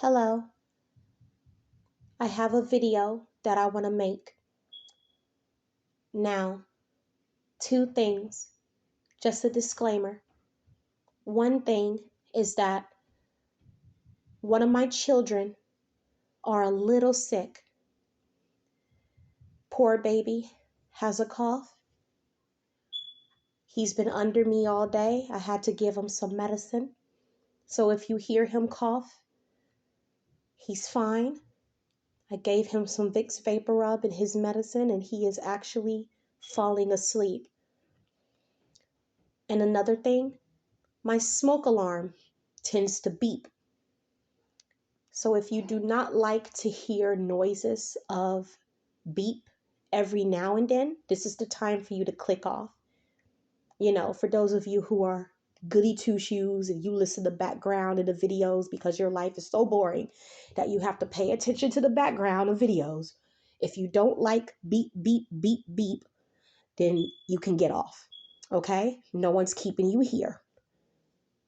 Hello, I have a video that I want to make. Now, two things, just a disclaimer. One thing is that one of my children are a little sick. Poor baby has a cough. He's been under me all day. I had to give him some medicine. So if you hear him cough, he's fine. I gave him some Vicks Vapor Rub and his medicine, and he is actually falling asleep. And another thing, my smoke alarm tends to beep. So if you do not like to hear noises of beep every now and then, this is the time for you to click off. For those of you who are goody two shoes and you listen to background in the videos because your life is so boring that you have to pay attention to the background of videos. If you don't like beep, beep, beep, beep, then you can get off. Okay? No one's keeping you here.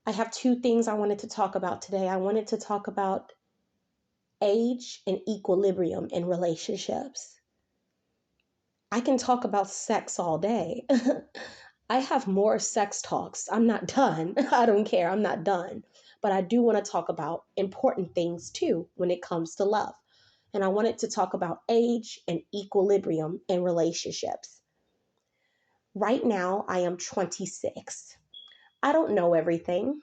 I have two things I wanted to talk about today. I wanted to talk about age and equilibrium in relationships. I can talk about sex all day. I have more sex talks. I'm not done. I don't care. I'm not done. But I do want to talk about important things too when it comes to love. And I wanted to talk about age and equilibrium in relationships. Right now, I am 26. I don't know everything,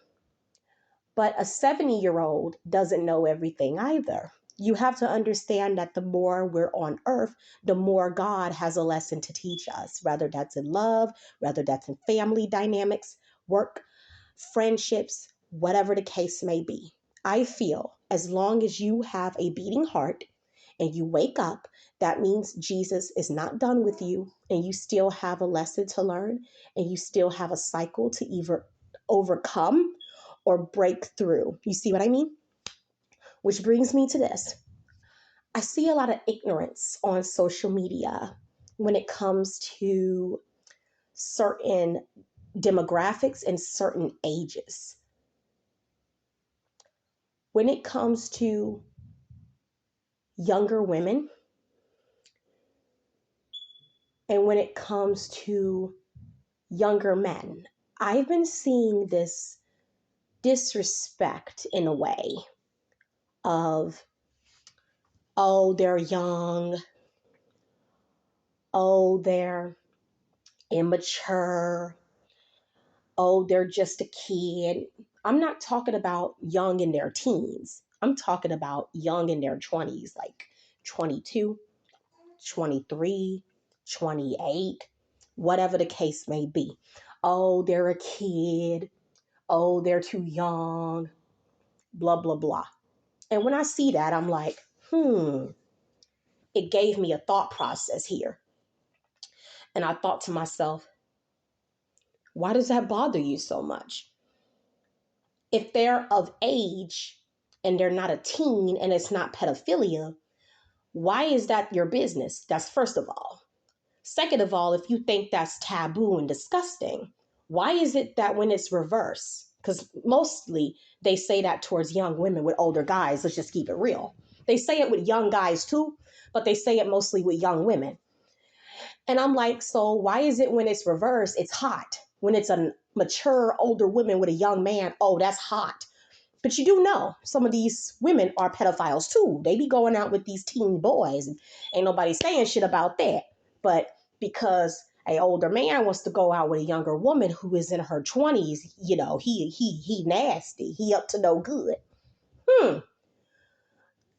but a 70-year-old doesn't know everything either. You have to understand that the more we're on earth, the more God has a lesson to teach us, whether that's in love, whether that's in family dynamics, work, friendships, whatever the case may be. I feel as long as you have a beating heart and you wake up, that means Jesus is not done with you and you still have a lesson to learn and you still have a cycle to either overcome or break through. You see what I mean? Which brings me to this. I see a lot of ignorance on social media when it comes to certain demographics and certain ages. When it comes to younger women and when it comes to younger men, I've been seeing this disrespect in a way of, oh, they're young, oh, they're immature, oh, they're just a kid. I'm not talking about young in their teens. I'm talking about young in their 20s, like 22, 23, 28, whatever the case may be. Oh, they're a kid. Oh, they're too young, blah, blah, blah. And when I see that, I'm like, it gave me a thought process here. And I thought to myself, why does that bother you so much? If they're of age and they're not a teen and it's not pedophilia, why is that your business? That's first of all. Second of all, if you think that's taboo and disgusting, why is it that when it's reverse? Because mostly they say that towards young women with older guys. Let's just keep it real. They say it with young guys too, but they say it mostly with young women. And I'm like, so why is it when it's reverse, it's hot? When it's a mature older woman with a young man, oh, that's hot. But you do know some of these women are pedophiles too. They be going out with these teen boys and ain't nobody saying shit about that. But because a older man wants to go out with a younger woman who is in her 20s, he nasty. He up to no good.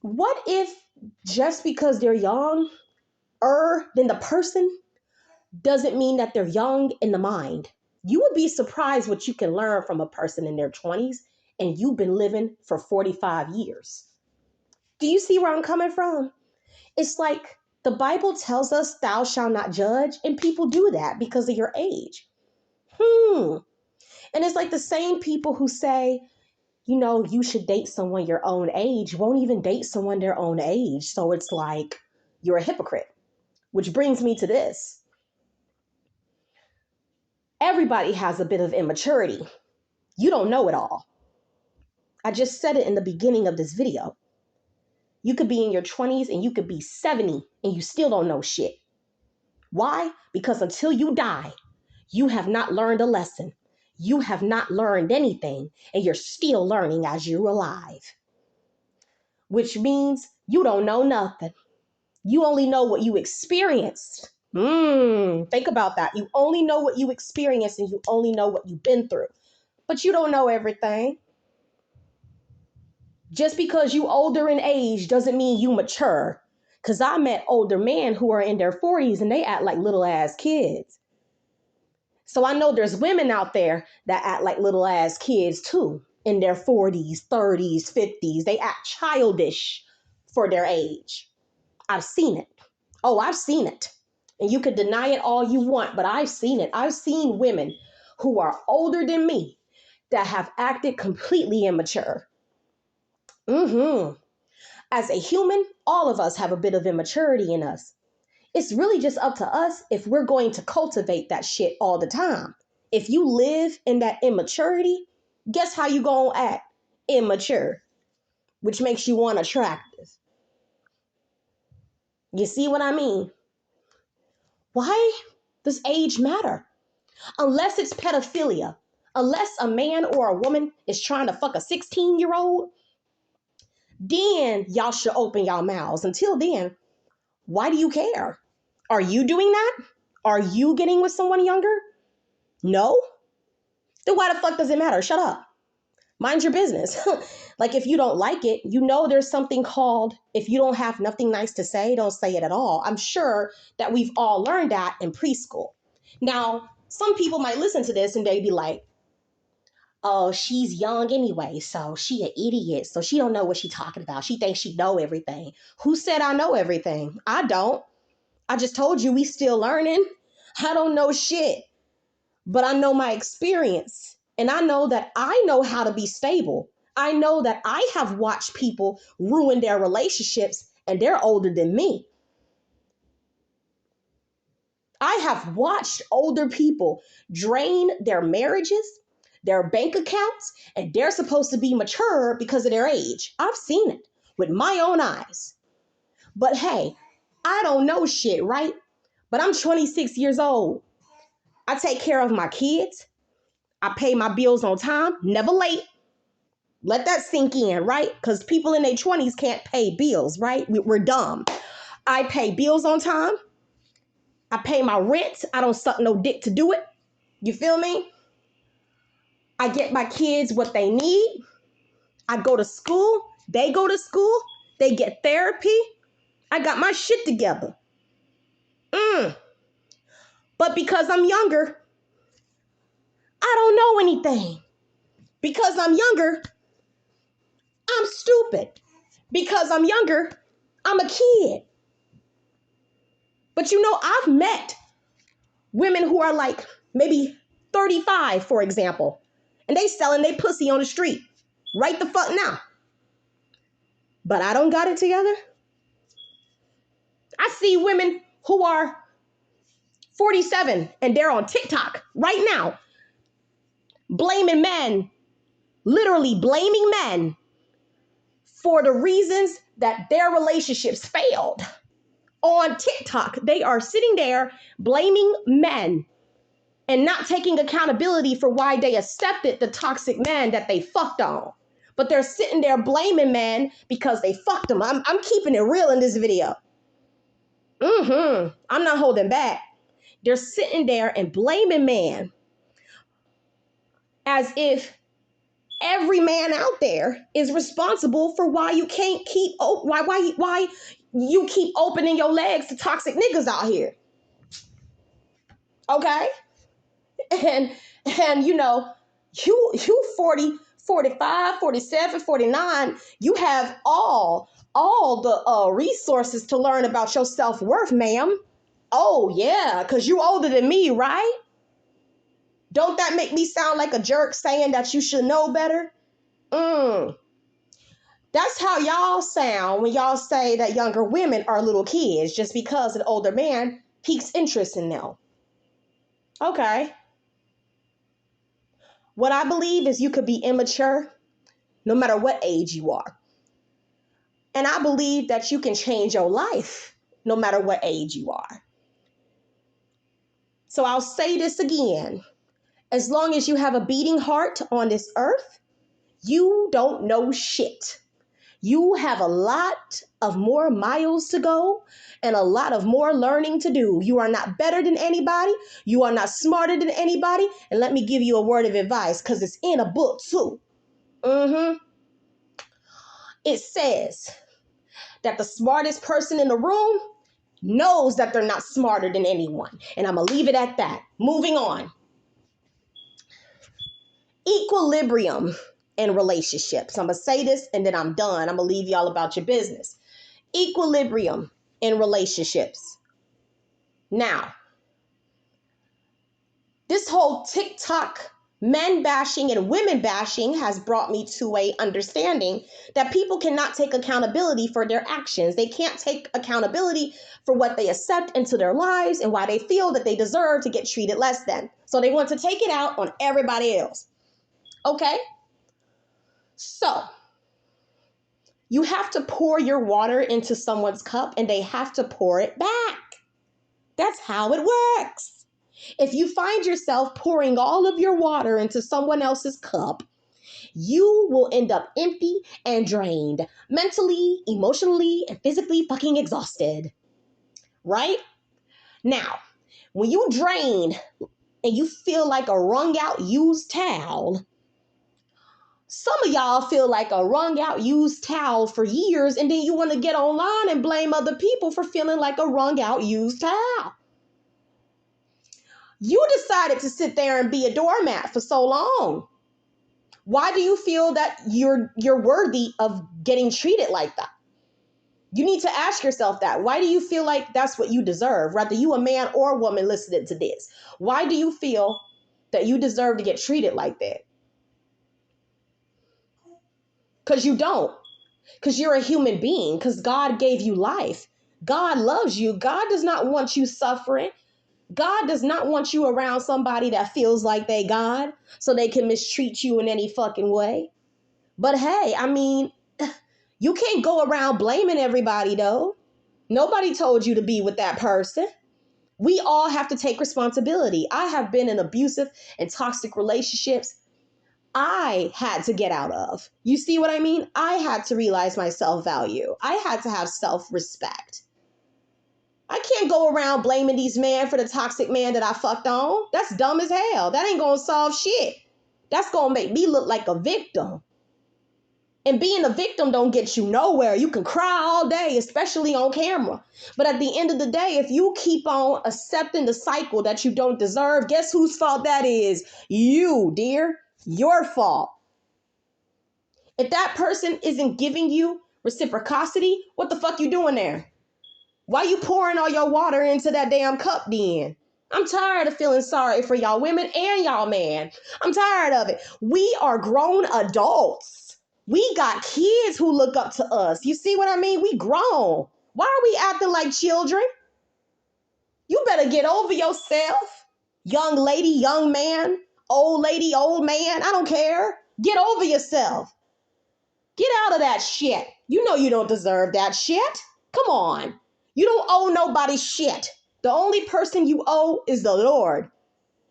What if just because they're younger than the person doesn't mean that they're young in the mind? You would be surprised what you can learn from a person in their 20s and you've been living for 45 years. Do you see where I'm coming from? It's like the Bible tells us thou shalt not judge, and people do that because of your age. And it's like the same people who say, you should date someone your own age won't even date someone their own age. So it's like you're a hypocrite, which brings me to this. Everybody has a bit of immaturity. You don't know it all. I just said it in the beginning of this video. You could be in your 20s and you could be 70 and you still don't know shit. Why? Because until you die, you have not learned a lesson. You have not learned anything, and you're still learning as you're alive. Which means you don't know nothing. You only know what you experienced. Think about that. You only know what you experienced and you only know what you've been through. But you don't know everything. Just because you older in age doesn't mean you mature. Because I met older men who are in their 40s and they act like little ass kids. So I know there's women out there that act like little ass kids too. In their 40s, 30s, 50s. They act childish for their age. I've seen it. Oh, I've seen it. And you could deny it all you want, but I've seen it. I've seen women who are older than me that have acted completely immature. As a human, all of us have a bit of immaturity in us. It's really just up to us if we're going to cultivate that shit all the time. If you live in that immaturity, guess how you gonna act? Immature, which makes you unattractive. You see what I mean? Why does age matter? Unless it's pedophilia, unless a man or a woman is trying to fuck a 16-year-old, then y'all should open y'all mouths. Until then, why do you care? Are you doing that? Are you getting with someone younger? No? Then why the fuck does it matter? Shut up. Mind your business. Like if you don't like it, you know there's something called, if you don't have nothing nice to say, don't say it at all. I'm sure that we've all learned that in preschool. Now, some people might listen to this and they'd be like, oh, she's young anyway, so she an idiot, so she don't know what she talking about. She thinks she know everything. Who said I know everything? I don't. I just told you we still learning. I don't know shit, but I know my experience. And I know that I know how to be stable. I know that I have watched people ruin their relationships and they're older than me. I have watched older people drain their marriages, their bank accounts, and they're supposed to be mature because of their age. I've seen it with my own eyes. But hey, I don't know shit, right? But I'm 26 years old. I take care of my kids. I pay my bills on time, never late. Let that sink in, right? Because people in their 20s can't pay bills, right? We're dumb. I pay bills on time. I pay my rent. I don't suck no dick to do it. You feel me? I get my kids what they need. I go to school. They go to school. They get therapy. I got my shit together. But because I'm younger, I don't know anything. Because I'm younger, I'm stupid. Because I'm younger, I'm a kid. But you know, I've met women who are like maybe 35, for example, and they selling their pussy on the street right the fuck now. But I don't got it together. I see women who are 47 and they're on TikTok right now, blaming men, literally blaming men for the reasons that their relationships failed. On TikTok, they are sitting there blaming men and not taking accountability for why they accepted the toxic man that they fucked on. But they're sitting there blaming men because they fucked them. I'm keeping it real in this video. I'm not holding back. They're sitting there and blaming man as if every man out there is responsible for why you can't keep why you keep opening your legs to toxic niggas out here. Okay? And you know, you 40, 45, 47, 49, you have all the resources to learn about your self-worth, ma'am. Oh yeah, because you older than me, right? Don't that make me sound like a jerk saying that you should know better? That's how y'all sound when y'all say that younger women are little kids just because an older man piques interest in them. Okay. What I believe is you could be immature no matter what age you are. And I believe that you can change your life no matter what age you are. So I'll say this again. As long as you have a beating heart on this earth, you don't know shit. You have a lot of more miles to go and a lot of more learning to do. You are not better than anybody. You are not smarter than anybody. And let me give you a word of advice because it's in a book too. It says that the smartest person in the room knows that they're not smarter than anyone. And I'm going to leave it at that. Moving on. Equilibrium in relationships. I'm going to say this and then I'm done. I'm going to leave y'all about your business. Equilibrium in relationships. Now, this whole TikTok men bashing and women bashing has brought me to a understanding that people cannot take accountability for their actions. They can't take accountability for what they accept into their lives and why they feel that they deserve to get treated less than. So they want to take it out on everybody else. Okay? So you have to pour your water into someone's cup and they have to pour it back. That's how it works. If you find yourself pouring all of your water into someone else's cup, you will end up empty and drained, mentally, emotionally, and physically fucking exhausted. Right? Now, when you drain and you feel like a wrung out used towel, some of y'all feel like a wrung out used towel for years, and then you want to get online and blame other people for feeling like a wrung out used towel. You decided to sit there and be a doormat for so long. Why do you feel that you're worthy of getting treated like that? You need to ask yourself that. Why do you feel like that's what you deserve? Whether you a man or a woman listening to this. Why do you feel that you deserve to get treated like that? Because you don't. Because you're a human being. Because God gave you life. God loves you. God does not want you suffering. God does not want you around somebody that feels like they God so they can mistreat you in any fucking way. But hey, I mean, you can't go around blaming everybody though. Nobody told you to be with that person. We all have to take responsibility. I have been in abusive and toxic relationships I had to get out of. You see what I mean? I had to realize my self-value. I had to have self-respect. I can't go around blaming these men for the toxic man that I fucked on. That's dumb as hell. That ain't gonna solve shit. That's gonna make me look like a victim. And being a victim don't get you nowhere. You can cry all day, especially on camera. But at the end of the day, if you keep on accepting the cycle that you don't deserve, guess whose fault that is? You, dear. Your fault. If that person isn't giving you reciprocity, what the fuck you doing there? Why you pouring all your water into that damn cup then? I'm tired of feeling sorry for y'all women and y'all man. I'm tired of it. We are grown adults. We got kids who look up to us. You see what I mean? We grown. Why are we acting like children? You better get over yourself. Young lady, young man, old lady, old man. I don't care. Get over yourself. Get out of that shit. You know you don't deserve that shit. Come on. You don't owe nobody shit. The only person you owe is the Lord.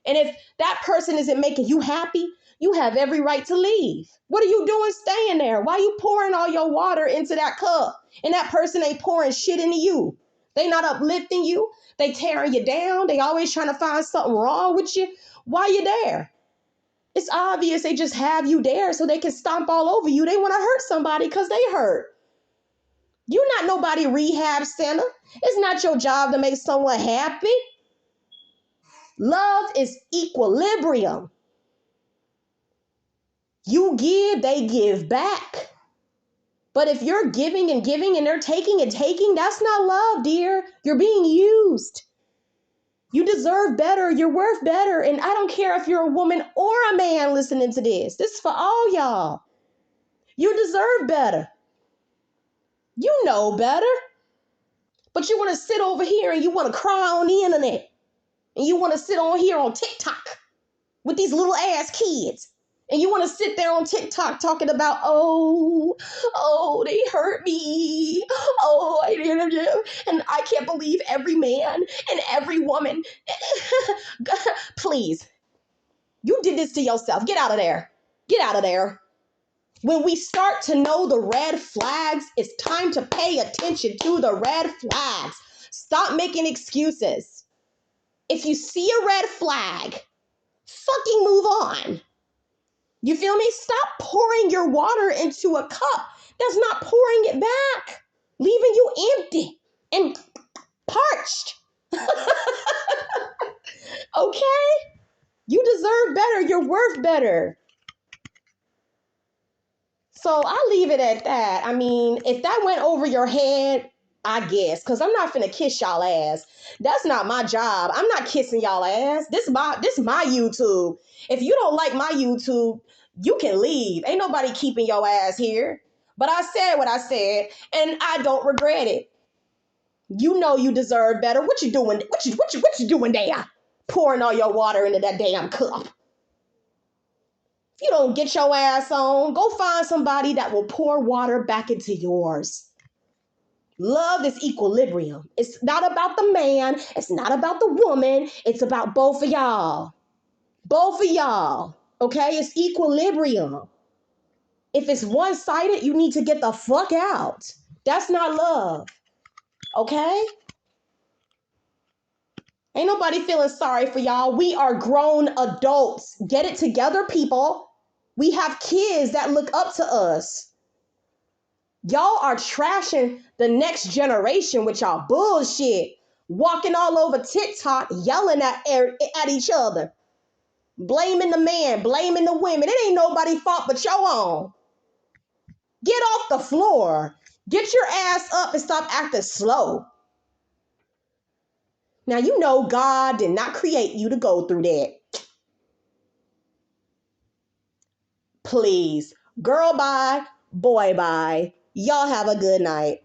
And if that person isn't making you happy, you have every right to leave. What are you doing staying there? Why are you pouring all your water into that cup and that person ain't pouring shit into you? They not uplifting you. They tearing you down. They always trying to find something wrong with you. Why you there? It's obvious they just have you there so they can stomp all over you. They want to hurt somebody because they hurt. You're not nobody rehab center. It's not your job to make someone happy. Love is equilibrium. You give, they give back. But if you're giving and giving and they're taking and taking, that's not love, dear. You're being used. You deserve better. You're worth better. And I don't care if you're a woman or a man listening to this. This is for all y'all. You deserve better. You know better. But you want to sit over here and you want to cry on the internet. And you want to sit on here on TikTok with these little ass kids. And you want to sit there on TikTok talking about, oh, they hurt me. Oh, and I can't believe every man and every woman. Please, you did this to yourself. Get out of there. Get out of there. When we start to know the red flags, it's time to pay attention to the red flags. Stop making excuses. If you see a red flag, fucking move on. You feel me? Stop pouring your water into a cup that's not pouring it back, leaving you empty and parched. Okay? You deserve better. You're worth better. So I leave it at that. I mean, if that went over your head, I guess, because I'm not finna kiss y'all ass. That's not my job. I'm not kissing y'all ass. This my YouTube. If you don't like my YouTube, you can leave. Ain't nobody keeping your ass here. But I said what I said, and I don't regret it. You know you deserve better. What you doing? What you doing there? Pouring all your water into that damn cup. If you don't get your ass on, go find somebody that will pour water back into yours. Love is equilibrium. It's not about the man. It's not about the woman. It's about both of y'all. Both of y'all. Okay? It's equilibrium. If it's one-sided, you need to get the fuck out. That's not love. Okay? Ain't nobody feeling sorry for y'all. We are grown adults. Get it together, people. We have kids that look up to us. Y'all are trashing the next generation with y'all bullshit. Walking all over TikTok, yelling at each other. Blaming the man, blaming the women. It ain't nobody's fault but your own. Get off the floor. Get your ass up and stop acting slow. Now, you know God did not create you to go through that. Please. Girl, bye. Boy, bye. Y'all have a good night.